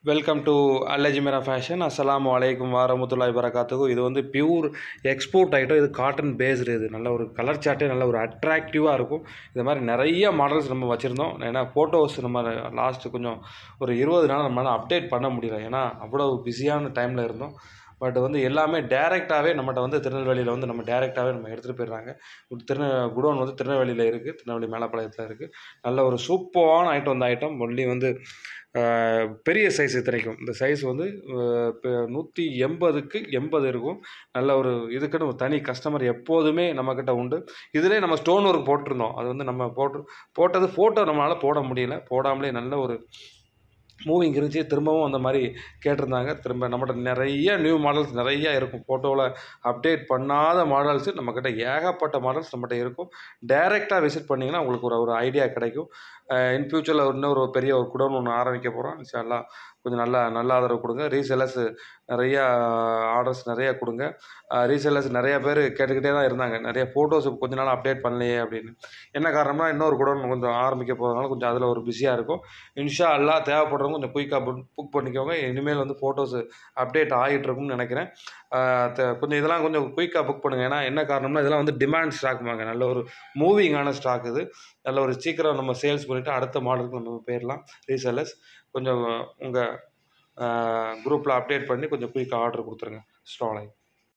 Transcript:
Welcome to அல்லஜிமரா fashion. அஸ்ஸலாமு அலைக்கும் வரமத்துல்லாஹி வரகாத்துஹு. இது வந்து பியூர் எக்ஸ்போர்ட் ஐட்டம். இது காட்டன் பேஸ்டு. இது நல்ல ஒரு கலர் சார்ட்டே நல்ல ஒரு அட்ராக்டிவாக இருக்கும். இது மாதிரி நிறைய மாடல்ஸ் நம்ம வச்சுருந்தோம். ஏன்னா ஃபோட்டோஸ் நம்ம லாஸ்ட்டு கொஞ்சம் ஒரு 20 நாள் நம்மளால் அப்டேட் பண்ண முடியல. ஏன்னா அவ்வளோ பிஸியான டைமில் இருந்தோம். பட் வந்து எல்லாமே டேரெக்டாகவே நம்மகிட்ட வந்து திருநெல்வேலியில் வந்து நம்ம டேரெக்டாகவே நம்ம எடுத்துகிட்டு போயிடுறாங்க. குடோன் வந்து திருநெல்வேலியில் இருக்குது, திருநெல்வேலி மேலப்பாளையத்தில் இருக்குது. நல்ல ஒரு சூப்பரான ஐட்டம். இந்த ஐட்டம் ஒன்லி வந்து பெரிய சைஸ் இத்தனைக்கும். இந்த சைஸ் வந்து இப்போ 180க்கு 80 இருக்கும். நல்ல ஒரு இதுக்குன்னு ஒரு தனி கஸ்டமர் எப்போதுமே நம்மக்கிட்ட உண்டு. இதிலே நம்ம ஸ்டோன் ஒர்க் போட்டிருந்தோம். அது வந்து நம்ம போட்டது ஃபோட்டோ நம்மளால் போட முடியல. போடாமலே நல்ல ஒரு மூவிங் இருந்துச்சு. திரும்பவும் அந்த மாதிரி கேட்டிருந்தாங்க. திரும்ப நம்மகிட்ட நிறைய நியூ மாடல்ஸ் நிறையா இருக்கும். ஃபோட்டோவில் அப்டேட் பண்ணாத மாடல்ஸு நம்மக்கிட்ட ஏகப்பட்ட மாடல்ஸ் நம்மகிட்ட இருக்கும். டைரெக்டாக விசிட் பண்ணிங்கன்னா உங்களுக்கு ஒரு ஐடியா கிடைக்கும். இன் ஃப்யூச்சரில் இன்னொரு பெரிய ஒரு குடோன் ஒன்று ஆரம்பிக்க போகிறோம். இன்ஷா அல்லாஹ் கொஞ்சம் நல்ல ஆதரவு கொடுங்க. ரீசெல்லர்ஸ் நிறையா ஆர்டர்ஸ் நிறையா கொடுங்க. ரீசெல்லர்ஸ் நிறையா பேர் கேட்டுக்கிட்டே தான் இருந்தாங்க. நிறைய ஃபோட்டோஸ் கொஞ்ச நாள் அப்டேட் பண்ணலையே அப்படின்னு. என்ன காரணம்னா இன்னொரு குடோன் கொஞ்சம் ஆரம்பிக்க போகிறதுனால கொஞ்சம் அதில் ஒரு பிஸியாக இருக்கும். இன்ஷா அல்லாஹ் தேவைப்படுறவங்க கொஞ்சம் குயிக்காக புக் பண்ணிக்கோங்க. இனிமேல் வந்து ஃபோட்டோஸ் அப்டேட் ஆகிட்டுருக்கும்னு நினைக்கிறேன். கொஞ்சம் இதெல்லாம் கொஞ்சம் குயிக்காக புக் பண்ணுங்கள். ஏன்னா என்ன காரணம்னா இதெல்லாம் வந்து டிமாண்ட் ஸ்டாக்குமாங்க. நல்ல ஒரு மூவிங்கான ஸ்டாக் இது. நல்ல ஒரு சீக்கிரம் நம்ம சேல்ஸ் பண்ணிவிட்டு அடுத்த மாடலுக்கு நம்ம போயிடலாம். ரீசெல்லர்ஸ் கொஞ்சம் உங்கள் குரூப்பில் அப்டேட் பண்ணி கொஞ்சம் குயிக்காக ஆர்டர் கொடுத்துருங்க. ஸ்டாலை